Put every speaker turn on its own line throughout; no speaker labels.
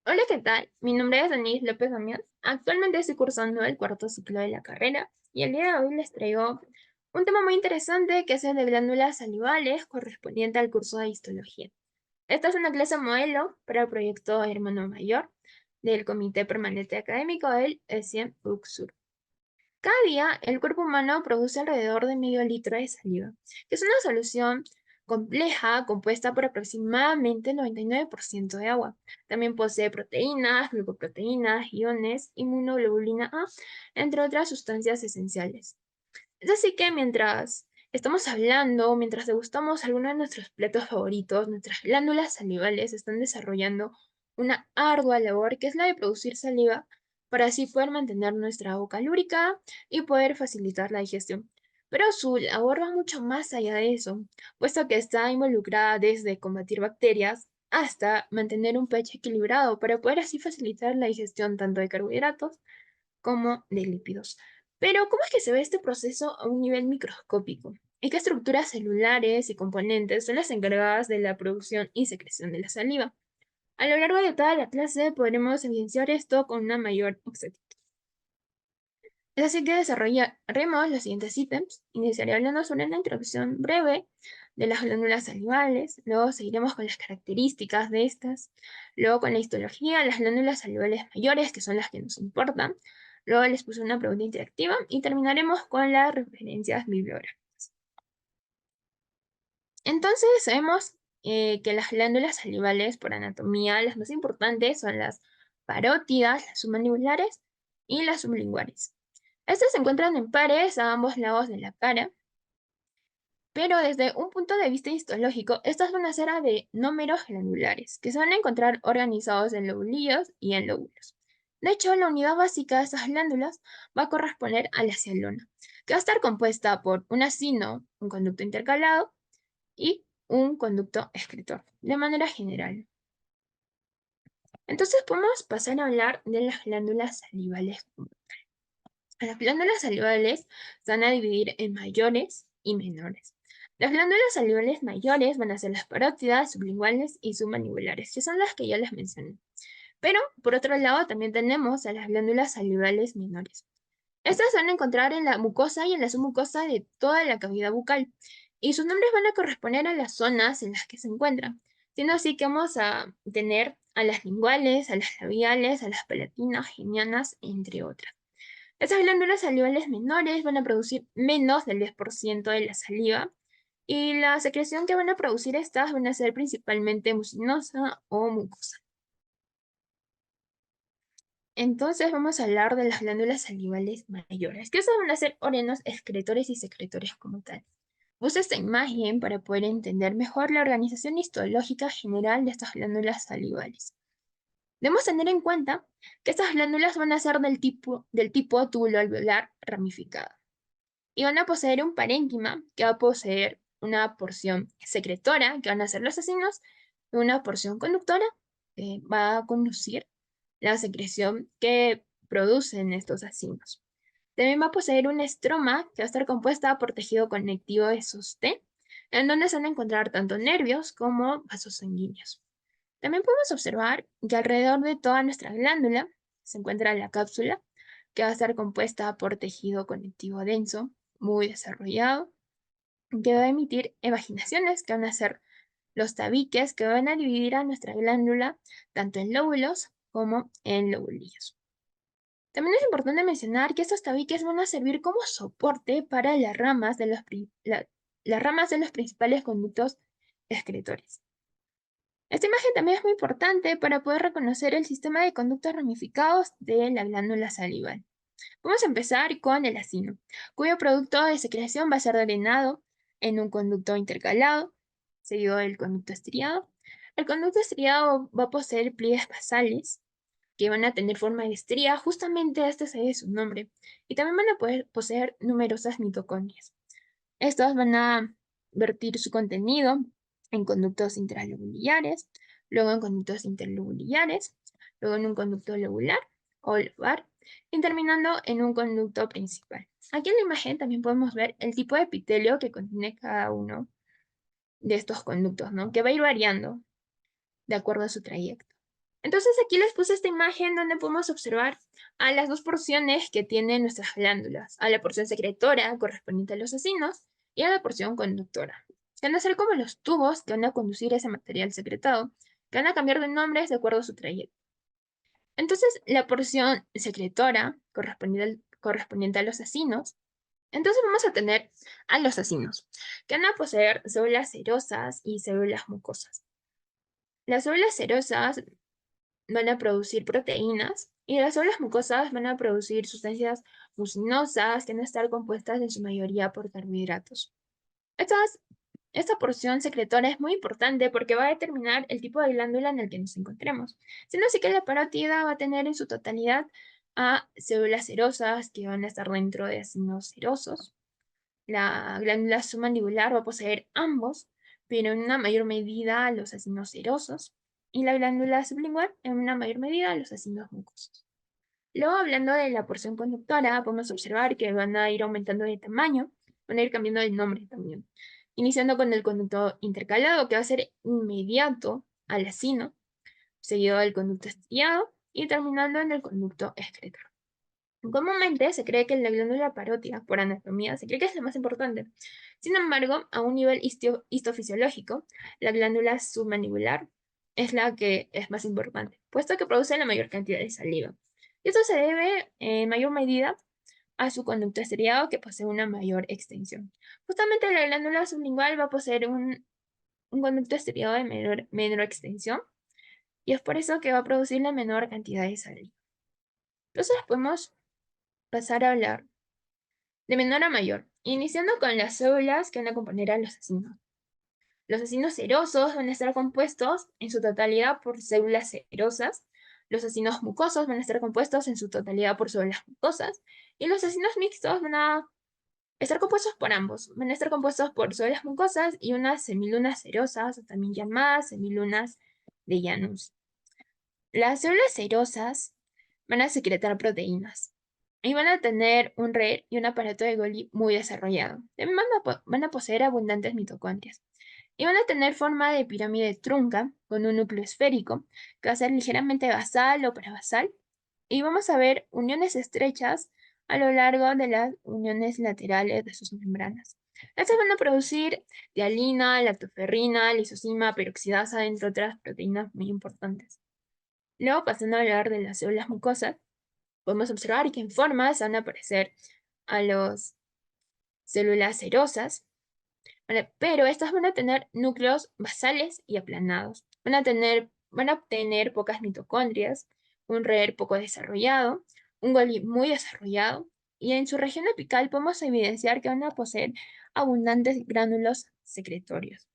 Hola, ¿qué tal? Mi nombre es Denise López Damián. Actualmente estoy cursando el cuarto ciclo de la carrera y el día de hoy les traigo un tema muy interesante que es el de glándulas salivales correspondiente al curso de histología. Esta es una clase modelo para el proyecto Hermano Mayor del Comité Permanente Académico del ESIEM-UCSUR. Cada día, el cuerpo humano produce alrededor de medio litro de saliva, que es una solución compleja compuesta por aproximadamente el 99% de agua. También posee proteínas, glucoproteínas, iones, inmunoglobulina A, entre otras sustancias esenciales. Es así que mientras estamos hablando, mientras degustamos alguno de nuestros platos favoritos, nuestras glándulas salivales están desarrollando una ardua labor que es la de producir saliva para así poder mantener nuestra boca lúbrica y poder facilitar la digestión. Pero su labor va mucho más allá de eso, puesto que está involucrada desde combatir bacterias hasta mantener un pH equilibrado para poder así facilitar la digestión tanto de carbohidratos como de lípidos. Pero, ¿cómo es que se ve este proceso a un nivel microscópico? ¿Y qué estructuras celulares y componentes son las encargadas de la producción y secreción de la saliva? A lo largo de toda la clase podremos evidenciar esto con una mayor exactitud. Es así que desarrollaremos los siguientes ítems. Iniciaré hablando sobre una introducción breve de las glándulas salivales, luego seguiremos con las características de estas, luego con la histología, las glándulas salivales mayores, que son las que nos importan, luego les puse una pregunta interactiva y terminaremos con las referencias bibliográficas. Entonces sabemos que las glándulas salivales por anatomía, las más importantes son las parótidas, las submandibular y las sublinguales. Estas se encuentran en pares a ambos lados de la cara, pero desde un punto de vista histológico, estas son una serie de nómeros glandulares que se van a encontrar organizados en lobulillos y en lóbulos. De hecho, la unidad básica de estas glándulas va a corresponder a la cialona, que va a estar compuesta por un acino, un conducto intercalado y un conducto excretor, de manera general. Entonces podemos pasar a hablar de las glándulas salivales. Las glándulas salivales se van a dividir en mayores y menores. Las glándulas salivales mayores van a ser las parótidas, sublinguales y submandibular,es que son las que ya les mencioné. Pero, por otro lado, también tenemos a las glándulas salivales menores. Estas se van a encontrar en la mucosa y en la submucosa de toda la cavidad bucal, y sus nombres van a corresponder a las zonas en las que se encuentran, siendo así que vamos a tener a las linguales, a las labiales, a las palatinas, genianas, entre otras. Estas glándulas salivales menores van a producir menos del 10% de la saliva y la secreción que van a producir estas van a ser principalmente mucinosa o mucosa. Entonces vamos a hablar de las glándulas salivales mayores, que esas van a ser órganos excretores y secretores como tal. Usa esta imagen para poder entender mejor la organización histológica general de estas glándulas salivales. Debemos tener en cuenta que estas glándulas van a ser del tipo túbulo alveolar ramificado y van a poseer un parénquima que va a poseer una porción secretora, que van a ser los acinos, y una porción conductora, que va a conducir la secreción que producen estos acinos. También va a poseer una estroma que va a estar compuesta por tejido conectivo de sostén, en donde se van a encontrar tanto nervios como vasos sanguíneos. También podemos observar que alrededor de toda nuestra glándula se encuentra la cápsula, que va a estar compuesta por tejido conectivo denso, muy desarrollado, que va a emitir evaginaciones, que van a ser los tabiques que van a dividir a nuestra glándula tanto en lóbulos como en lobulillos. También es importante mencionar que estos tabiques van a servir como soporte para las ramas de los principales conductos excretores. Esta imagen también es muy importante para poder reconocer el sistema de conductos ramificados de la glándula salival. Vamos a empezar con el acino, cuyo producto de secreción va a ser drenado en un conducto intercalado, seguido del conducto estriado. El conducto estriado va a poseer pliegues basales que van a tener forma de estría, justamente este se debe su nombre, y también van a poder poseer numerosas mitocondrias. Estos van a vertir su contenido en conductos intralobulillares, luego en conductos interlobulillares, luego en un conducto lobular o lobar, y terminando en un conducto principal. Aquí en la imagen también podemos ver el tipo de epitelio que contiene cada uno de estos conductos, ¿no? Que va a ir variando de acuerdo a su trayecto. Entonces aquí les puse esta imagen donde podemos observar a las dos porciones que tienen nuestras glándulas, a la porción secretora correspondiente a los acinos y a la porción conductora, que van a ser como los tubos que van a conducir ese material secretado, que van a cambiar de nombres de acuerdo a su trayecto. Entonces, la porción secretora correspondiente a los acinos, entonces vamos a tener a los acinos, que van a poseer células serosas y células mucosas. Las células serosas van a producir proteínas y las células mucosas van a producir sustancias mucinosas que van a estar compuestas en su mayoría por carbohidratos. Esta porción secretora es muy importante porque va a determinar el tipo de glándula en el que nos encontremos, siendo así que la parótida va a tener en su totalidad a células serosas que van a estar dentro de acinos serosos. La glándula submandibular va a poseer ambos, pero en una mayor medida los acinos serosos, y la glándula sublingual en una mayor medida los acinos mucosos. Luego, hablando de la porción conductora, podemos observar que van a ir aumentando de tamaño, van a ir cambiando de nombre también, iniciando con el conducto intercalado, que va a ser inmediato al acino, seguido del conducto estriado y terminando en el conducto excretor. Comúnmente se cree que la glándula parótida, por anatomía, se cree que es la más importante. Sin embargo, a un nivel histofisiológico, la glándula submandibular es la que es más importante, puesto que produce la mayor cantidad de saliva. Y esto se debe en mayor medida a su conducto estriado, que posee una mayor extensión. Justamente la glándula sublingual va a poseer un conducto estriado de menor extensión, y es por eso que va a producir la menor cantidad de saliva. Entonces podemos pasar a hablar de menor a mayor, iniciando con las células que van a componer a los acinos. Los acinos serosos van a estar compuestos en su totalidad por células serosas, los acinos mucosos van a estar compuestos en su totalidad por células mucosas, y los acinos mixtos van a estar compuestos por ambos. Van a estar compuestos por células mucosas y unas semilunas serosas, o también llamadas semilunas de Janus. Las células serosas van a secretar proteínas y van a tener un red y un aparato de Golgi muy desarrollado. También van a poseer abundantes mitocondrias y van a tener forma de pirámide trunca con un núcleo esférico que va a ser ligeramente basal o parabasal, y vamos a ver uniones estrechas a lo largo de las uniones laterales de sus membranas. Estas van a producir tialina, lactoferrina, lisozima, peroxidasa, entre otras proteínas muy importantes. Luego, pasando a hablar de las células mucosas, podemos observar que en formas van a aparecer a las células serosas, ¿vale? Pero estas van a tener núcleos basales y aplanados. Van a tener pocas mitocondrias, un RER poco desarrollado, un Golgi muy desarrollado, y en su región apical podemos evidenciar que van a poseer abundantes gránulos secretorios.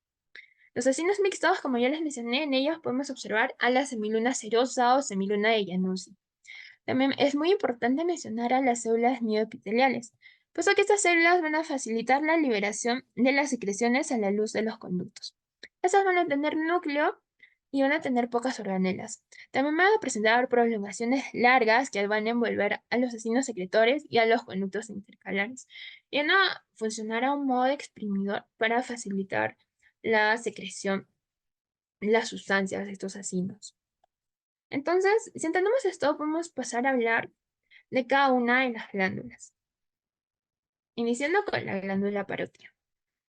Los acinos mixtos, como ya les mencioné, en ellos podemos observar a la semiluna serosa o semiluna de Januzzi. También es muy importante mencionar a las células mioepiteliales, puesto que estas células van a facilitar la liberación de las secreciones a la luz de los conductos. Estas van a tener núcleo y van a tener pocas organelas. También van a presentar prolongaciones largas que van a envolver a los acinos secretores y a los conductos intercalares. Y van a funcionar a un modo de exprimidor para facilitar la secreción de las sustancias de estos acinos. Entonces, si entendemos esto, podemos pasar a hablar de cada una de las glándulas, iniciando con la glándula parótida.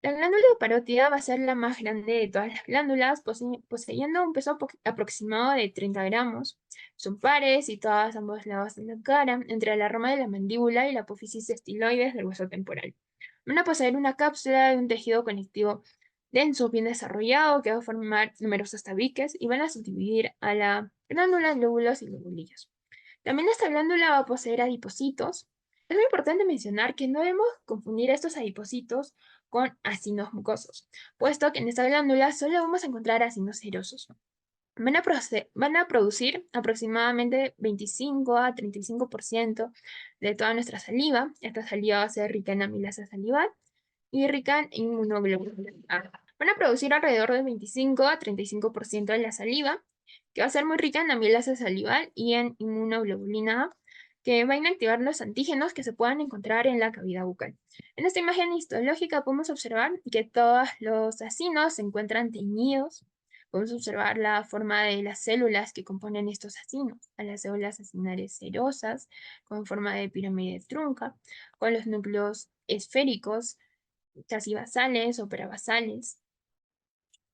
La glándula parótida va a ser la más grande de todas las glándulas, poseyendo un peso aproximado de 30 gramos. Son pares, situadas a ambos lados de la cara, entre la rama de la mandíbula y la apófisis estiloides del hueso temporal. Van a poseer una cápsula de un tejido conectivo denso, bien desarrollado, que va a formar numerosos tabiques y van a subdividir a la glándula en lóbulos y lobulillos. También esta glándula va a poseer adipocitos. Es muy importante mencionar que no debemos confundir estos adipocitos con acinos mucosos, puesto que en esta glándula solo vamos a encontrar acinos serosos. Van a producir aproximadamente 25 a 35% de toda nuestra saliva. Esta saliva va a ser rica en amilasa salival y rica en inmunoglobulina A. Van a producir alrededor del 25 a 35% de la saliva, que va a ser muy rica en amilasa salival y en inmunoglobulina A, que va a inactivar los antígenos que se puedan encontrar en la cavidad bucal. En esta imagen histológica podemos observar que todos los acinos se encuentran teñidos Podemos observar la forma de las células que componen estos acinos, a las células acinares cerosas, con forma de pirámide trunca, con los núcleos esféricos, casi basales o parabasales.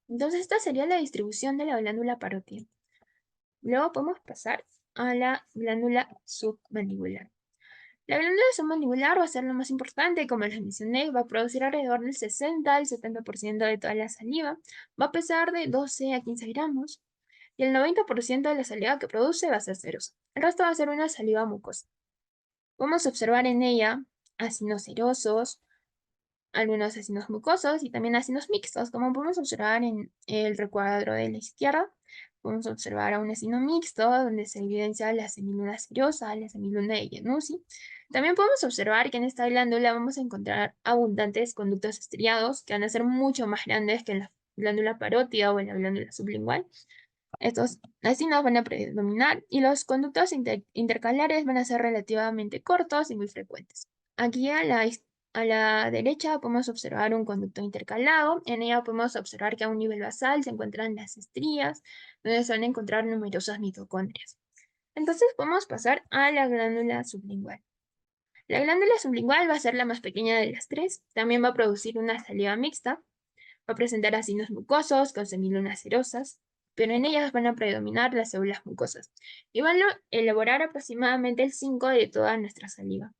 Entonces, esta sería la distribución de la glándula parótida. Luego podemos pasar a la glándula submandibular. La glándula submandibular va a ser lo más importante, como les mencioné, va a producir alrededor del 60 al 70% de toda la saliva, va a pesar de 12 a 15 gramos, y el 90% de la saliva que produce va a ser serosa. El resto va a ser una saliva mucosa. Podemos observar en ella ácidos serosos, algunos ácidos mucosos y también ácidos mixtos, como podemos observar en el recuadro de la izquierda. Podemos observar a un ácido mixto donde se evidencia la semiluna serosa, la semiluna de Januzzi. También podemos observar que en esta glándula vamos a encontrar abundantes conductos estriados que van a ser mucho más grandes que en la glándula parótida o en la glándula sublingual. Estos ácidos van a predominar y los conductos intercalares van a ser relativamente cortos y muy frecuentes. Aquí a la derecha podemos observar un conducto intercalado. En ella podemos observar que a un nivel basal se encuentran las estrías, donde se van a encontrar numerosas mitocondrias. Entonces podemos pasar a la glándula sublingual. La glándula sublingual va a ser la más pequeña de las tres. También va a producir una saliva mixta. Va a presentar ácidos mucosos con semilunas cerosas, pero en ellas van a predominar las células mucosas y van a elaborar aproximadamente el 5 de toda nuestra saliva.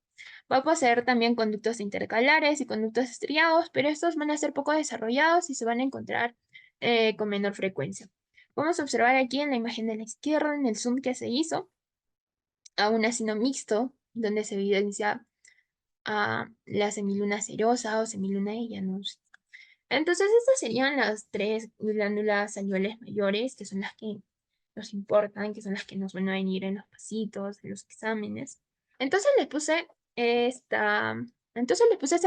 Va a poseer también conductos intercalares y conductos estriados, pero estos van a ser poco desarrollados y se van a encontrar con menor frecuencia. Vamos a observar aquí en la imagen de la izquierda, en el zoom que se hizo, a un ácido mixto, donde se evidencia a la semiluna serosa o semiluna de Janus. Entonces, estas serían las tres glándulas salivales mayores, que son las que nos importan, que son las que nos van a venir en los pasitos, en los exámenes. Entonces les puse esta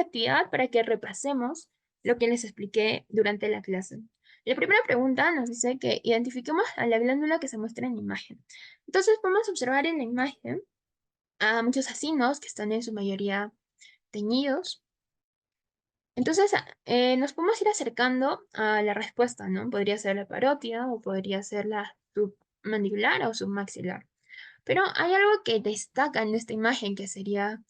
actividad para que repasemos lo que les expliqué durante la clase. La primera pregunta nos dice que identifiquemos a la glándula que se muestra en la imagen. Entonces podemos observar en la imagen a muchos acinos que están en su mayoría teñidos. Entonces, nos podemos ir acercando a la respuesta, ¿no? Podría ser la parótida o podría ser la submandibular o submaxilar. Pero hay algo que destaca en esta imagen, que sería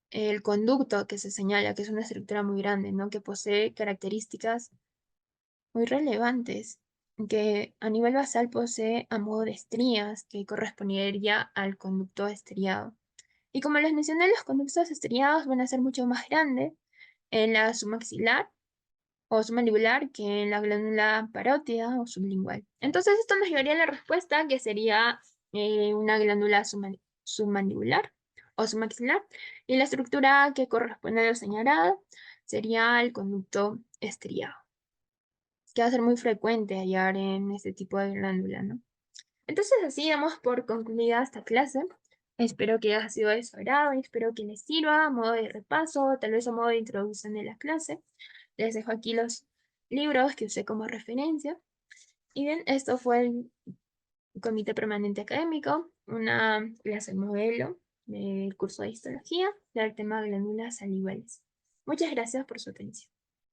el conducto que se señala, que es una estructura muy grande, ¿no? Que posee características muy relevantes, que a nivel basal posee a modo de estrías, que correspondería al conducto estriado. Y como les mencioné, los conductos estriados van a ser mucho más grandes en la submaxilar o submandibular que en la glándula parótida o sublingual. Entonces esto nos llevaría a la respuesta, que sería una glándula submandibular o submaxilar, y la estructura que corresponde a lo señalado sería el conducto estriado, que va a ser muy frecuente hallar en este tipo de glándula, ¿no? Entonces así damos por concluida esta clase. Espero que haya sido de su agrado y espero que les sirva a modo de repaso, tal vez a modo de introducción de la clase. Les dejo aquí los libros que usé como referencia. Y bien, esto fue el Comité Permanente Académico, una clase modelo del curso de histología del tema glándulas salivales. Muchas gracias por su atención.